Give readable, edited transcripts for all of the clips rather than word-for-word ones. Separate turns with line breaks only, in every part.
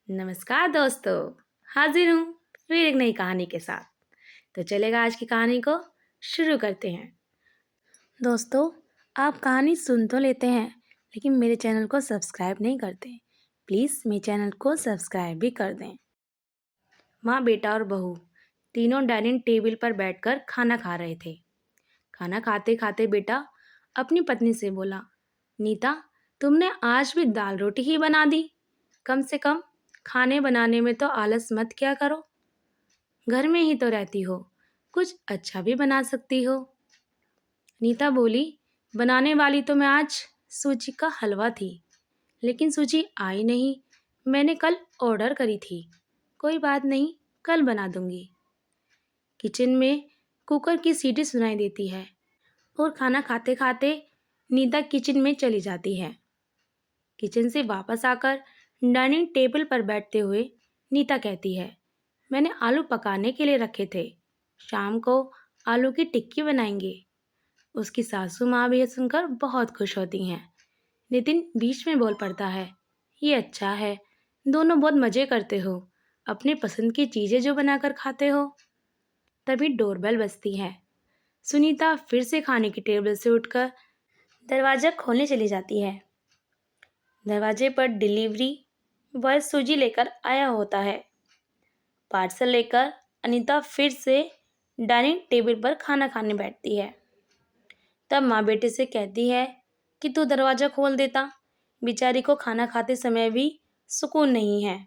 नमस्कार दोस्तों। हाजिर हूँ फिर एक नई कहानी के साथ। तो चलेगा आज की कहानी को शुरू करते हैं। दोस्तों, आप कहानी सुन तो लेते हैं लेकिन मेरे चैनल को सब्सक्राइब नहीं करते। प्लीज़ मेरे चैनल को सब्सक्राइब भी कर दें। माँ, बेटा और बहू तीनों डाइनिंग टेबल पर बैठकर खाना खा रहे थे। खाना खाते खाते बेटा अपनी पत्नी से बोला, नीता, तुमने आज भी दाल रोटी ही बना दी। कम से कम खाने बनाने में तो आलस मत किया करो। घर में ही तो रहती हो, कुछ अच्छा भी बना सकती हो। नीता बोली, बनाने वाली तो मैं आज सूजी का हलवा थी, लेकिन सूजी आई नहीं। मैंने कल ऑर्डर करी थी। कोई बात नहीं, कल बना दूंगी। किचन में कुकर की सीटी सुनाई देती है और खाना खाते खाते नीता किचन में चली जाती है। किचन से वापस आकर डाइनिंग टेबल पर बैठते हुए नीता कहती है, मैंने आलू पकाने के लिए रखे थे। शाम को आलू की टिक्की बनाएंगे। उसकी सासू माँ भी यह सुनकर बहुत खुश होती हैं। नितिन बीच में बोल पड़ता है, ये अच्छा है, दोनों बहुत मज़े करते हो, अपने पसंद की चीज़ें जो बनाकर खाते हो। तभी डोरबेल बजती है। सुनीता फिर से खाने की टेबल से उठकर दरवाज़ा खोलने चली जाती है। दरवाजे पर डिलीवरी बॉय सूजी लेकर आया होता है। पार्सल लेकर अनीता फिर से डाइनिंग टेबल पर खाना खाने बैठती है। तब माँ बेटे से कहती है कि तू दरवाज़ा खोल देता, बेचारी को खाना खाते समय भी सुकून नहीं है।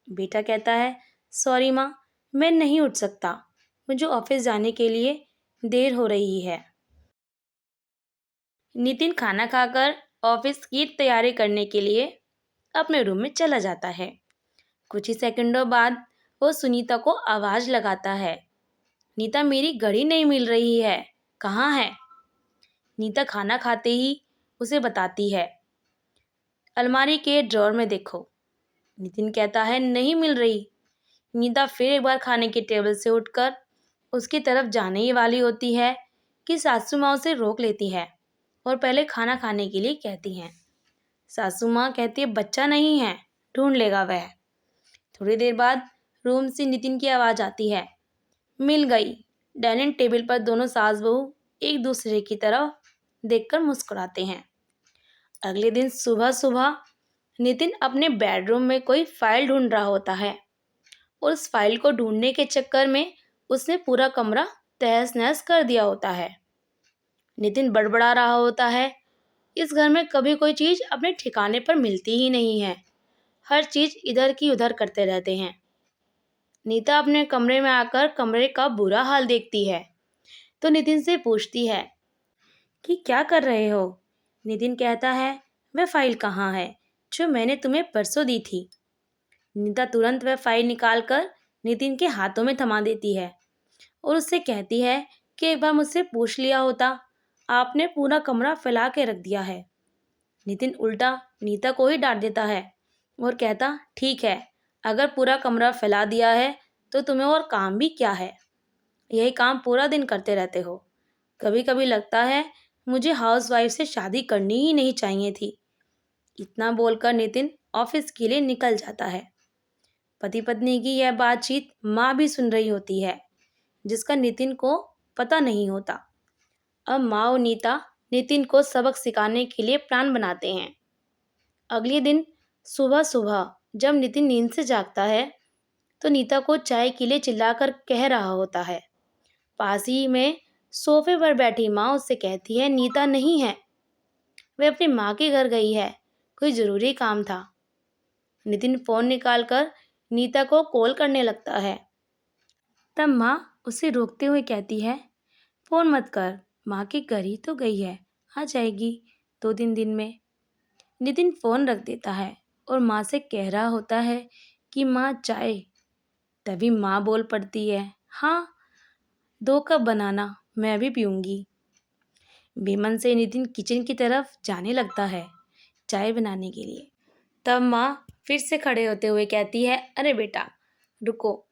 बेटा कहता है, सॉरी माँ, मैं नहीं उठ सकता, मुझे ऑफिस जाने के लिए देर हो रही है। नितिन खाना खाकर ऑफिस की तैयारी करने के लिए अपने रूम में चला जाता है। कुछ ही सेकंडों बाद वो सुनीता को आवाज़ लगाता है, नीता, मेरी घड़ी नहीं मिल रही है, कहाँ है? नीता खाना खाते ही उसे बताती है, अलमारी के ड्रॉर में देखो। नितिन कहता है, नहीं मिल रही। नीता फिर एक बार खाने की टेबल से उठकर उसकी तरफ जाने ही वाली होती है कि सासू माँ उसे रोक लेती है और पहले खाना खाने के लिए कहती हैं। सासू माँ कहती है, बच्चा नहीं है, ढूंढ लेगा वह। थोड़ी देर बाद रूम से नितिन की आवाज़ आती है, मिल गई। डाइनिंग टेबल पर दोनों सास बहू एक दूसरे की तरफ देखकर मुस्कुराते हैं। अगले दिन सुबह सुबह नितिन अपने बेडरूम में कोई फाइल ढूंढ रहा होता है और उस फाइल को ढूंढने के चक्कर में उसने पूरा कमरा तहस नहस कर दिया होता है। नितिन बड़बड़ा रहा होता है, इस घर में कभी कोई चीज़ अपने ठिकाने पर मिलती ही नहीं है, हर चीज़ इधर की उधर करते रहते हैं। नीता अपने कमरे में आकर कमरे का बुरा हाल देखती है तो नितिन से पूछती है कि क्या कर रहे हो? नितिन कहता है, वह फाइल कहाँ है जो मैंने तुम्हें परसों दी थी? नीता तुरंत वह फाइल निकालकर नितिन के हाथों में थमा देती है और उससे कहती है कि एक बार मुझसे पूछ लिया होता, आपने पूरा कमरा फैला के रख दिया है। नितिन उल्टा नीता को ही डांट देता है और कहता, ठीक है, अगर पूरा कमरा फैला दिया है तो तुम्हें और काम भी क्या है? यही काम पूरा दिन करते रहते हो। कभी कभी लगता है मुझे हाउसवाइफ से शादी करनी ही नहीं चाहिए थी। इतना बोलकर नितिन ऑफिस के लिए निकल जाता है। पति पत्नी की यह बातचीत माँ भी सुन रही होती है, जिसका नितिन को पता नहीं होता। अब माँ और नीता नितिन को सबक सिखाने के लिए प्लान बनाते हैं। अगले दिन सुबह सुबह जब नितिन नींद से जागता है तो नीता को चाय के लिए चिल्लाकर कह रहा होता है। पास ही में सोफे पर बैठी माँ उससे कहती है, नीता नहीं है, वह अपनी माँ के घर गई है, कोई ज़रूरी काम था। नितिन फ़ोन निकालकर नीता को कॉल करने लगता है। तब माँ उसे रोकते हुए कहती है, फ़ोन मत कर, माँ के घर ही तो गई है, आ जाएगी 2-3 दिन में। नितिन फ़ोन रख देता है और माँ से कह रहा होता है कि माँ चाय। तभी माँ बोल पड़ती है, हाँ, 2 कप बनाना, मैं भी पीऊँगी। बेमन से नितिन किचन की तरफ जाने लगता है चाय बनाने के लिए। तब माँ फिर से खड़े होते हुए कहती है, अरे बेटा रुको।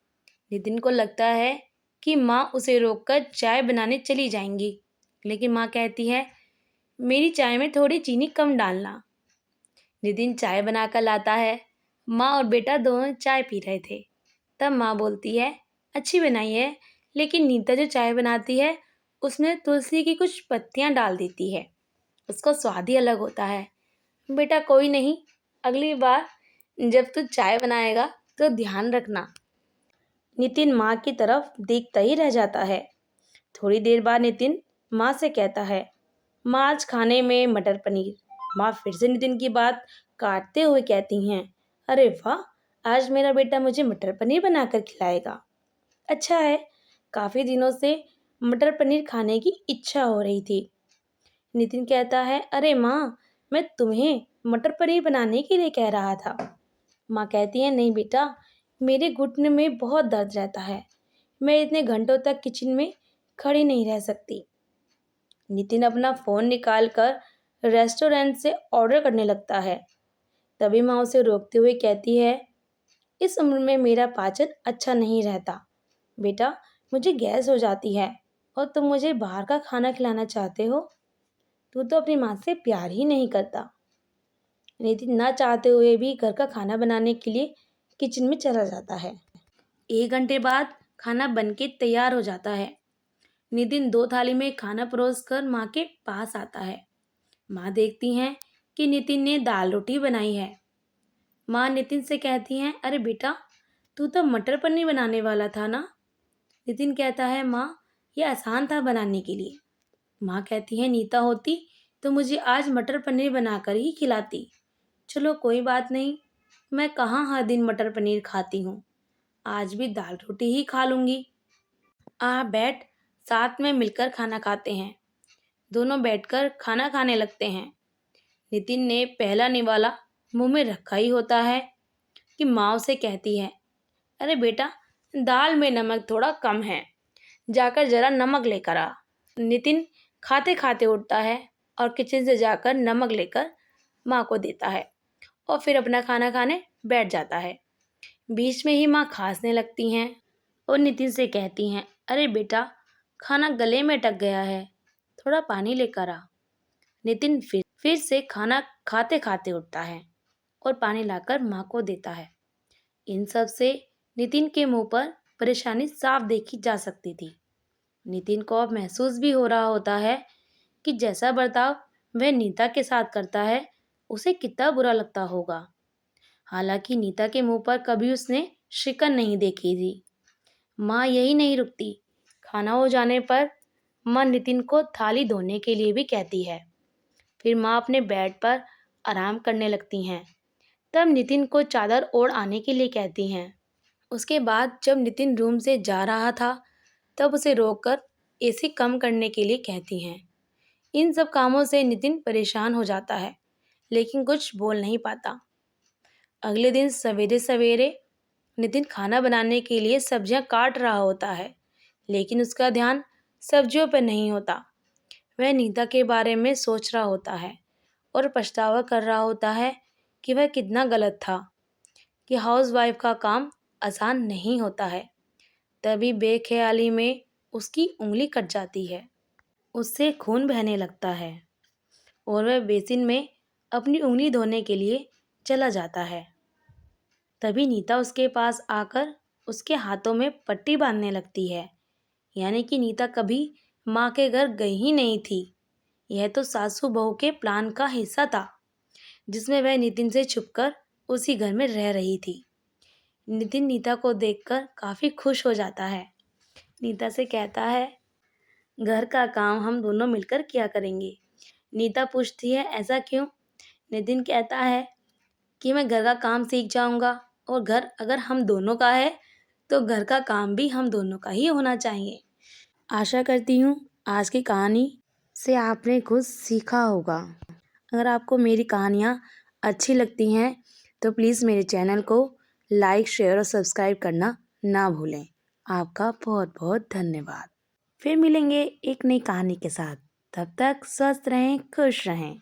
नितिन को लगता है कि माँ उसे रोककर चाय बनाने चली जाएंगी, लेकिन माँ कहती है, मेरी चाय में थोड़ी चीनी कम डालना। नितिन चाय बनाकर लाता है माँ और बेटा दोनों चाय पी रहे थे। तब माँ बोलती है, अच्छी बनाई है, लेकिन नीता जो चाय बनाती है उसमें तुलसी की कुछ पत्तियाँ डाल देती है। उसका स्वाद ही अलग होता है। बेटा कोई नहीं, अगली बार जब तू चाय बनाएगा तो ध्यान रखना। नितिन माँ की तरफ देखता ही रह जाता है। थोड़ी देर बाद नितिन माँ से कहता है, माँ आज खाने में मटर पनीर। माँ फिर से नितिन की बात काटते हुए कहती हैं, अरे वाह, आज मेरा बेटा मुझे मटर पनीर बनाकर खिलाएगा। अच्छा है, काफ़ी दिनों से मटर पनीर खाने की इच्छा हो रही थी। नितिन कहता है, अरे माँ, मैं तुम्हें मटर पनीर बनाने के लिए कह रहा था। माँ कहती है, नहीं बेटा, मेरे घुटने में बहुत दर्द रहता है। मैं इतने घंटों तक किचन में खड़ी नहीं रह सकती। नितिन अपना फ़ोन निकाल कर रेस्टोरेंट से ऑर्डर करने लगता है। तभी माँ उसे रोकते हुए कहती है, इस उम्र में मेरा पाचन अच्छा नहीं रहता। बेटा, मुझे गैस हो जाती है और तुम मुझे बाहर का खाना खिलाना चाहते हो? तू तो अपनी माँ से प्यार ही नहीं करता। नितिन ना चाहते हुए भी घर का खाना बनाने के लिए किचन में चला जाता है। 1 घंटे बाद खाना बनके तैयार हो जाता है। नितिन 2 थाली में खाना परोसकर माँ के पास आता है। माँ देखती हैं कि नितिन ने दाल रोटी बनाई है। माँ नितिन से कहती हैं, अरे बेटा, तू तो मटर पनीर बनाने वाला था ना? नितिन कहता है, माँ, ये आसान था बनाने के लिए। माँ कहती है, नीता होती तो मुझे आज मटर पनीर बनाकर ही खिलाती। चलो कोई बात नहीं, मैं कहाँ हर दिन मटर पनीर खाती हूँ, आज भी दाल रोटी ही खा लूँगी। बैठ, साथ में मिलकर खाना खाते हैं। दोनों बैठकर खाना खाने लगते हैं। नितिन ने पहला निवाला मुंह में रखा ही होता है कि माँ उसे कहती है, अरे बेटा, दाल में नमक थोड़ा कम है, जाकर जरा नमक लेकर आ। नितिन खाते खाते उठता है और किचन से जाकर नमक लेकर माँ को देता है और फिर अपना खाना खाने बैठ जाता है। बीच में ही माँ खांसने लगती हैं और नितिन से कहती हैं, अरे बेटा, खाना गले में अटक गया है, थोड़ा पानी लेकर आ। नितिन फिर से खाना खाते खाते उठता है और पानी लाकर माँ को देता है। इन सब से नितिन के मुंह पर परेशानी साफ देखी जा सकती थी। नितिन को अब महसूस भी हो रहा होता है कि जैसा बर्ताव वह नीता के साथ करता है उसे कितना बुरा लगता होगा। हालांकि नीता के मुंह पर कभी उसने शिकन नहीं देखी थी। माँ यही नहीं रुकती। खाना हो जाने पर माँ नितिन को थाली धोने के लिए भी कहती है। फिर माँ अपने बेड पर आराम करने लगती हैं। तब नितिन को चादर ओढ़ आने के लिए कहती हैं। उसके बाद जब नितिन रूम से जा रहा था तब उसे रोककर एसी कम करने के लिए कहती हैं। इन सब कामों से नितिन परेशान हो जाता है, लेकिन कुछ बोल नहीं पाता। अगले दिन सवेरे सवेरे नितिन खाना बनाने के लिए सब्जियां काट रहा होता है, लेकिन उसका ध्यान सब्जियों पर नहीं होता। वह नीता के बारे में सोच रहा होता है और पछतावा कर रहा होता है कि वह कितना गलत था, कि हाउसवाइफ का काम आसान नहीं होता है। तभी बेख्याली में उसकी उंगली कट जाती है। उससे खून बहने लगता है और वह बेसिन में अपनी उंगली धोने के लिए चला जाता है। तभी नीता उसके पास आकर उसके हाथों में पट्टी बांधने लगती है। यानी कि नीता कभी माँ के घर गई ही नहीं थी। यह तो सासू बहू के प्लान का हिस्सा था, जिसमें वह नितिन से छुपकर उसी घर में रह रही थी। नितिन नीता को देखकर काफ़ी खुश हो जाता है। नीता से कहता है, घर का काम हम दोनों मिलकर किया करेंगे। नीता पूछती है, ऐसा क्यों? नितिन कहता है कि मैं घर का काम सीख जाऊंगा और घर अगर हम दोनों का है तो घर का काम भी हम दोनों का ही होना चाहिए। आशा करती हूँ आज की कहानी से आपने कुछ सीखा होगा। अगर आपको मेरी कहानियाँ अच्छी लगती हैं तो प्लीज़ मेरे चैनल को लाइक, शेयर और सब्सक्राइब करना ना भूलें। आपका बहुत बहुत धन्यवाद। फिर मिलेंगे एक नई कहानी के साथ। तब तक स्वस्थ रहें, खुश रहें।